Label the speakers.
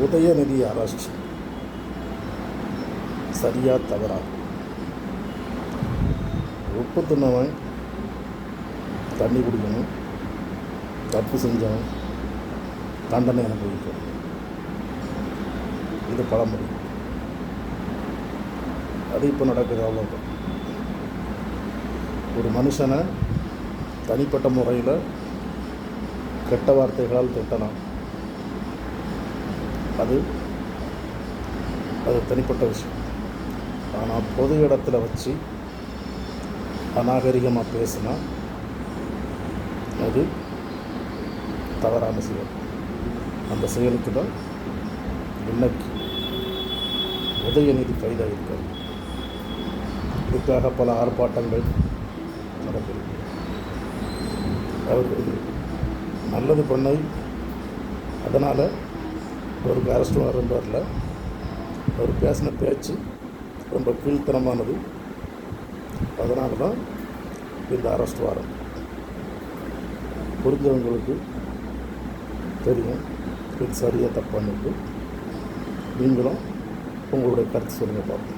Speaker 1: Udhayanidhi arrest சரியா தவறா? உப்பு தின்னவன் தண்ணி குடிக்கணும், தப்பு செஞ்சவன் தண்டனை அனுபவிக்கணும். இது பழமொழி. அது இப்போ நடக்குது. அவ்வளோதான். ஒரு மனுஷனை தனிப்பட்ட முறையில் கெட்ட வார்த்தைகளால் திட்டலாம். அது தனிப்பட்ட விஷயம். ஆனால் பொது இடத்துல வச்சு அநாகரிகமாக பேசினா அது தவறான செயல். அந்த செயலுக்கு தான் இன்னைக்கு உதயநிதி கைதாகியிருக்கார். இதுக்காக பல ஆர்ப்பாட்டங்கள் நடக்குது. அவர் நல்லது பண்ணை, அதனால் அவருக்கு அரெஸ்ட் வரல. அவர் பேசின பேச்சு ரொம்ப கீழ்த்தனமானது. அதனால தான் இந்த அரெஸ்ட் வாரம். புரிஞ்சவங்களுக்கு தெரியும் இது சரியாக தப்பான்னு. நீங்களும் உங்களுடைய கருத்து சொல்லுங்கள் பார்ப்போம்.